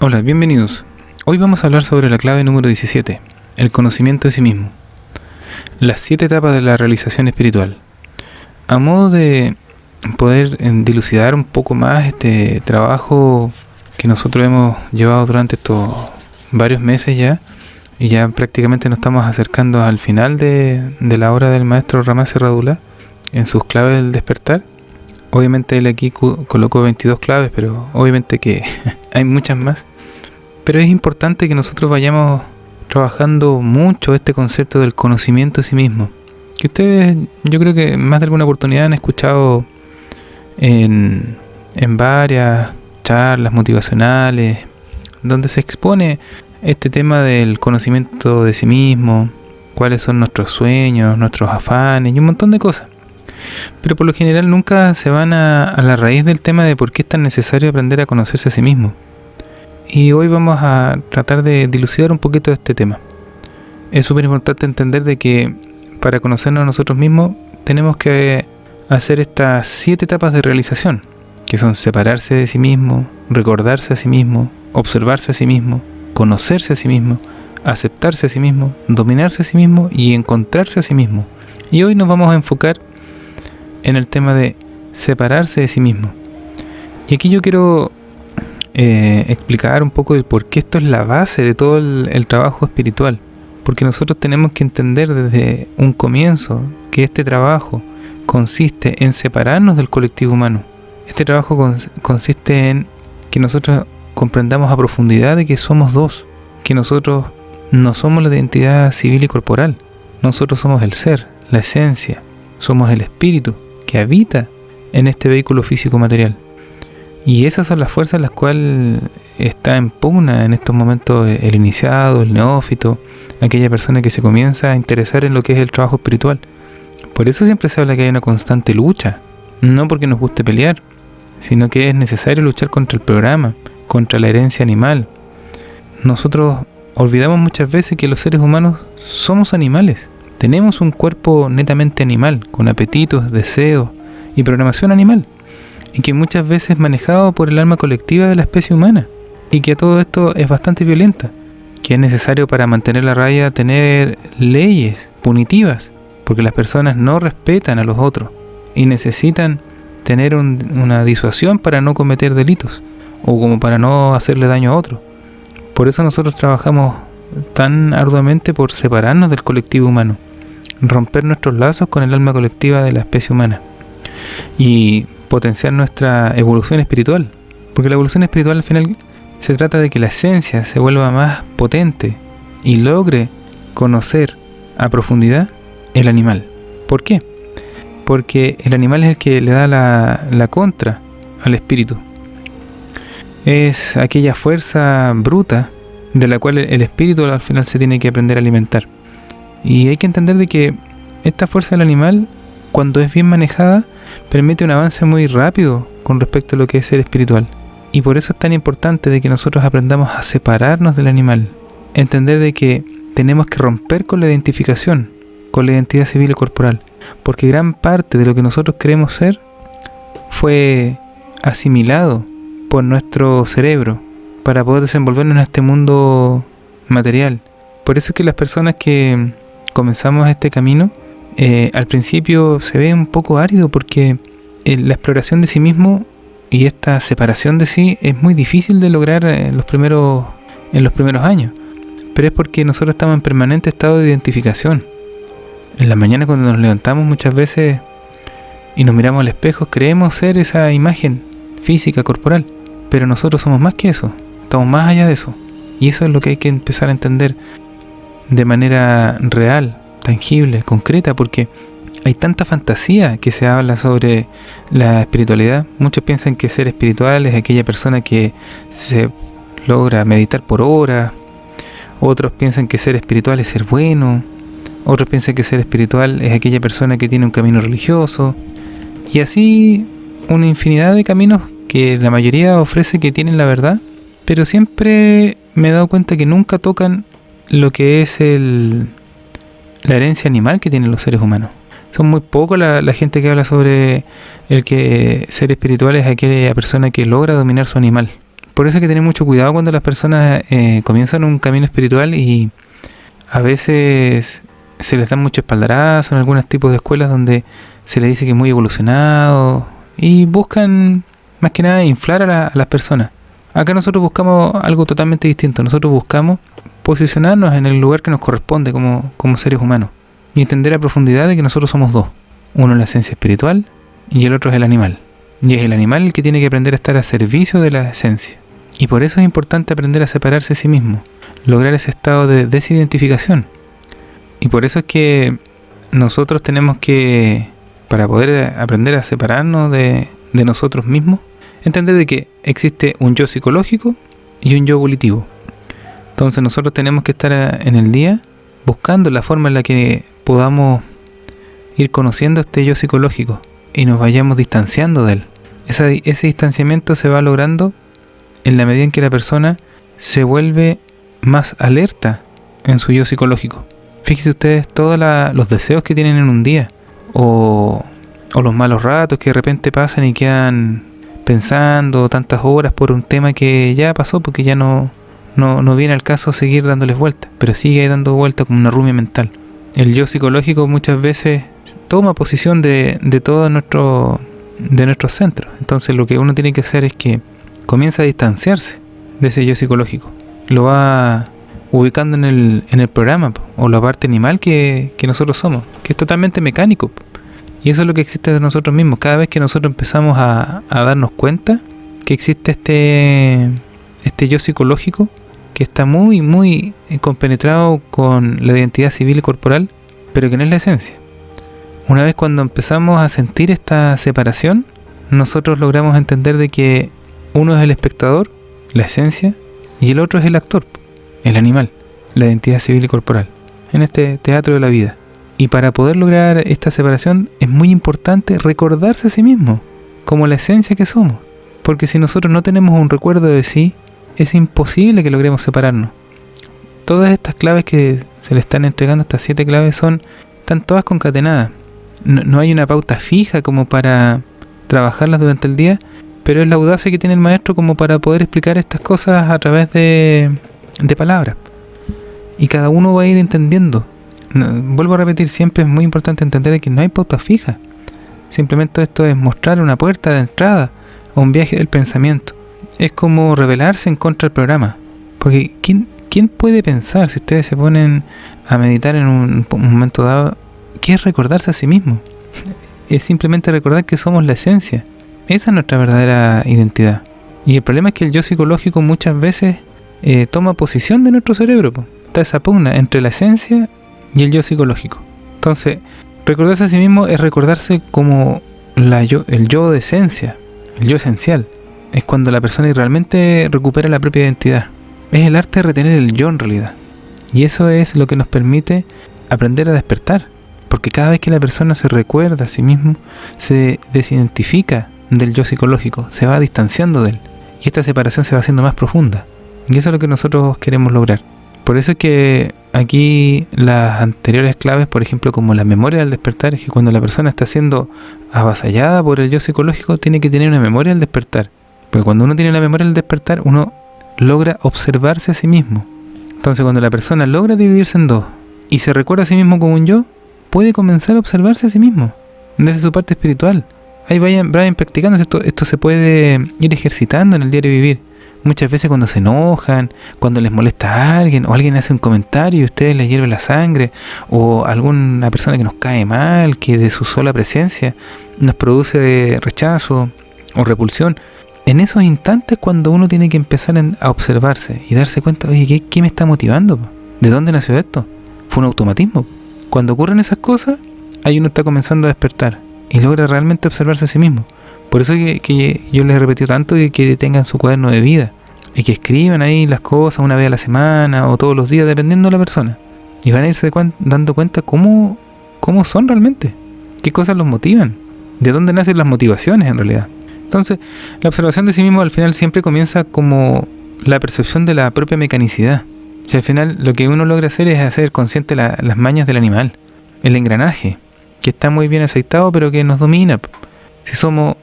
Hola, bienvenidos. Hoy vamos a hablar sobre la clave número 17, el conocimiento de sí mismo. Las 7 etapas de la realización espiritual. A modo de poder dilucidar un poco más este trabajo que nosotros hemos llevado durante estos varios meses ya, y ya prácticamente nos estamos acercando al final de la obra del maestro Ramá Serradula en sus claves del despertar. Obviamente él aquí colocó 22 claves, pero obviamente que hay muchas más. Pero es importante que nosotros vayamos trabajando mucho este concepto del conocimiento de sí mismo. Que ustedes, yo creo que más de alguna oportunidad han escuchado en varias charlas motivacionales, donde se expone este tema del conocimiento de sí mismo, cuáles son nuestros sueños, nuestros afanes y un montón de cosas. Pero por lo general nunca se van a la raíz del tema de por qué es tan necesario aprender a conocerse a sí mismo. Y hoy vamos a tratar de dilucidar un poquito de este tema. Es súper importante entender de que para conocernos a nosotros mismos tenemos que hacer estas 7 etapas de realización, que son separarse de sí mismo, recordarse a sí mismo, observarse a sí mismo, conocerse a sí mismo, aceptarse a sí mismo, dominarse a sí mismo y encontrarse a sí mismo. Y hoy nos vamos a enfocar en el tema de separarse de sí mismo. Y aquí yo quiero explicar un poco de por qué esto es la base de todo el trabajo espiritual. Porque nosotros tenemos que entender desde un comienzo que este trabajo consiste en separarnos del colectivo humano. Este trabajo consiste en que nosotros comprendamos a profundidad de que somos dos, que nosotros no somos la identidad civil y corporal, nosotros somos el ser, la esencia, somos el espíritu que habita en este vehículo físico material. Y esas son las fuerzas en las cuales está en pugna en estos momentos el iniciado, el neófito, aquella persona que se comienza a interesar en lo que es el trabajo espiritual. Por eso siempre se habla que hay una constante lucha, no porque nos guste pelear, sino que es necesario luchar contra el programa, contra la herencia animal. Nosotros olvidamos muchas veces que los seres humanos somos animales. Tenemos un cuerpo netamente animal, con apetitos, deseos y programación animal, y que muchas veces es manejado por el alma colectiva de la especie humana, y que a todo esto es bastante violenta, que es necesario para mantener la raya tener leyes punitivas, porque las personas no respetan a los otros, y necesitan tener una disuasión para no cometer delitos, o como para no hacerle daño a otro. Por eso nosotros trabajamos tan arduamente por separarnos del colectivo humano, romper nuestros lazos con el alma colectiva de la especie humana y potenciar nuestra evolución espiritual, porque la evolución espiritual al final se trata de que la esencia se vuelva más potente y logre conocer a profundidad el animal. ¿Por qué? Porque el animal es el que le da la contra al espíritu. Es aquella fuerza bruta de la cual el espíritu al final se tiene que aprender a alimentar. Y hay que entender de que esta fuerza del animal, cuando es bien manejada, permite un avance muy rápido con respecto a lo que es ser espiritual. Y por eso es tan importante de que nosotros aprendamos a separarnos del animal. Entender de que tenemos que romper con la identificación, con la identidad civil y corporal. Porque gran parte de lo que nosotros queremos ser fue asimilado por nuestro cerebro para poder desenvolvernos en este mundo material. Por eso es que las personas que comenzamos este camino, al principio se ve un poco árido, porque la exploración de sí mismo y esta separación de sí es muy difícil de lograr en los primeros años. Pero es porque nosotros estamos en permanente estado de identificación. En la mañana cuando nos levantamos muchas veces y nos miramos al espejo, creemos ser esa imagen física, corporal, pero nosotros somos más que eso, estamos más allá de eso. Y eso es lo que hay que empezar a entender de manera real, tangible, concreta, porque hay tanta fantasía que se habla sobre la espiritualidad. Muchos piensan que ser espiritual es aquella persona que se logra meditar por horas, otros piensan que ser espiritual es ser bueno, otros piensan que ser espiritual es aquella persona que tiene un camino religioso, y así una infinidad de caminos que la mayoría ofrece que tienen la verdad, pero siempre me he dado cuenta que nunca tocan lo que es la herencia animal que tienen los seres humanos. Son muy pocos la gente que habla sobre el que ser espiritual es aquella persona que logra dominar su animal. Por eso hay que tener mucho cuidado cuando las personas comienzan un camino espiritual y a veces se les dan mucho espaldarazo en algunos tipos de escuelas donde se les dice que es muy evolucionado y buscan más que nada inflar a las personas. Acá nosotros buscamos algo totalmente distinto. Nosotros buscamos posicionarnos en el lugar que nos corresponde como seres humanos y entender a profundidad de que nosotros somos dos. Uno es la esencia espiritual y el otro es el animal. Y es el animal el que tiene que aprender a estar a servicio de la esencia. Y por eso es importante aprender a separarse a sí mismo, lograr ese estado de desidentificación. Y por eso es que nosotros tenemos que, para poder aprender a separarnos de nosotros mismos, entender de que existe un yo psicológico y un yo volitivo. Entonces nosotros tenemos que estar en el día buscando la forma en la que podamos ir conociendo este yo psicológico y nos vayamos distanciando de él. Ese distanciamiento se va logrando en la medida en que la persona se vuelve más alerta en su yo psicológico. Fíjense ustedes todos los deseos que tienen en un día o los malos ratos que de repente pasan y quedan pensando tantas horas por un tema que ya pasó porque ya no viene al caso seguir dándoles vueltas, pero sigue ahí dando vueltas como una rumia mental. El yo psicológico muchas veces toma posición de todos nuestros centros. Entonces lo que uno tiene que hacer es que comienza a distanciarse de ese yo psicológico. Lo va ubicando en el programa o la parte animal que nosotros somos, que es totalmente mecánico. Y eso es lo que existe de nosotros mismos. Cada vez que nosotros empezamos a darnos cuenta que existe este yo psicológico que está muy, muy compenetrado con la identidad civil y corporal, pero que no es la esencia. Una vez cuando empezamos a sentir esta separación, nosotros logramos entender de que uno es el espectador, la esencia, y el otro es el actor, el animal, la identidad civil y corporal, en este teatro de la vida. Y para poder lograr esta separación es muy importante recordarse a sí mismo, como la esencia que somos. Porque si nosotros no tenemos un recuerdo de sí, es imposible que logremos separarnos. Todas estas claves que se le están entregando, estas 7 claves, están todas concatenadas. No hay una pauta fija como para trabajarlas durante el día, pero es la audacia que tiene el maestro como para poder explicar estas cosas a través de palabras. Y cada uno va a ir entendiendo. Vuelvo a repetir, siempre es muy importante entender que no hay pauta fija. Simplemente esto es mostrar una puerta de entrada a un viaje del pensamiento. Es como rebelarse en contra del programa. Porque ¿quién puede pensar, si ustedes se ponen a meditar en un momento dado, qué es recordarse a sí mismo? Es simplemente recordar que somos la esencia. Esa es nuestra verdadera identidad. Y el problema es que el yo psicológico muchas veces toma posición de nuestro cerebro. Está esa pugna entre la esencia y el yo psicológico. Entonces, recordarse a sí mismo es recordarse como el yo de esencia, el yo esencial. Es cuando la persona realmente recupera la propia identidad. Es el arte de retener el yo en realidad. Y eso es lo que nos permite aprender a despertar. Porque cada vez que la persona se recuerda a sí mismo, se desidentifica del yo psicológico, se va distanciando de él. Y esta separación se va haciendo más profunda. Y eso es lo que nosotros queremos lograr. Por eso es que aquí las anteriores claves, por ejemplo, como la memoria del despertar, es que cuando la persona está siendo avasallada por el yo psicológico, tiene que tener una memoria del despertar. Porque cuando uno tiene la memoria del despertar, uno logra observarse a sí mismo. Entonces, cuando la persona logra dividirse en dos y se recuerda a sí mismo como un yo, puede comenzar a observarse a sí mismo desde su parte espiritual. Ahí vayan practicando. Esto se puede ir ejercitando en el diario vivir. Muchas veces cuando se enojan, cuando les molesta a alguien, o alguien hace un comentario y a ustedes les hierve la sangre, o alguna persona que nos cae mal, que de su sola presencia nos produce rechazo o repulsión. En esos instantes cuando uno tiene que empezar a observarse y darse cuenta, oye, ¿qué me está motivando? ¿De dónde nació esto? Fue un automatismo. Cuando ocurren esas cosas, ahí uno está comenzando a despertar y logra realmente observarse a sí mismo. Por eso que yo les he repetido tanto que tengan su cuaderno de vida y que escriban ahí las cosas una vez a la semana o todos los días, dependiendo de la persona. Y van a irse dando cuenta cómo son realmente, qué cosas los motivan, de dónde nacen las motivaciones en realidad. Entonces, la observación de sí mismo al final siempre comienza como la percepción de la propia mecanicidad. O sea, al final lo que uno logra hacer es hacer consciente las mañas del animal, el engranaje, que está muy bien aceitado pero que nos domina. Si somos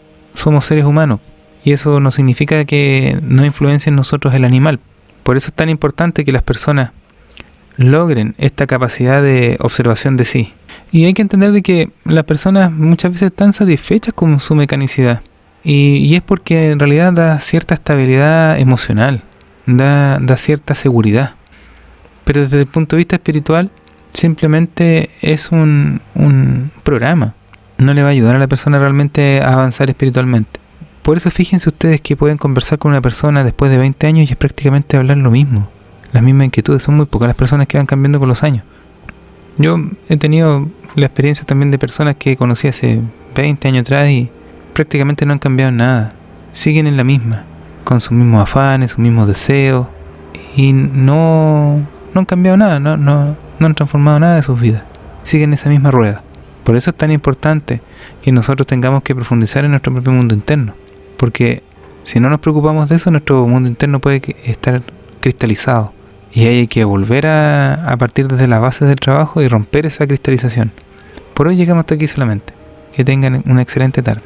seres humanos y eso no significa que no influencie en nosotros el animal. Por eso es tan importante que las personas logren esta capacidad de observación de sí. Y hay que entender de que las personas muchas veces están satisfechas con su mecanicidad. Y es porque en realidad da cierta estabilidad emocional, da cierta seguridad. Pero desde el punto de vista espiritual, simplemente es un programa. No le va a ayudar a la persona realmente a avanzar espiritualmente. Por eso fíjense ustedes que pueden conversar con una persona después de 20 años y es prácticamente hablar lo mismo. Las mismas inquietudes, son muy pocas las personas que van cambiando con los años. Yo he tenido la experiencia también de personas que conocí hace 20 años atrás y prácticamente no han cambiado nada. Siguen en la misma, con sus mismos afanes, sus mismos deseos, y no han cambiado nada, no han transformado nada de sus vidas. Siguen en esa misma rueda. Por eso es tan importante que nosotros tengamos que profundizar en nuestro propio mundo interno, porque si no nos preocupamos de eso, nuestro mundo interno puede estar cristalizado. Y ahí hay que volver a partir desde las bases del trabajo y romper esa cristalización. Por hoy llegamos hasta aquí solamente. Que tengan una excelente tarde.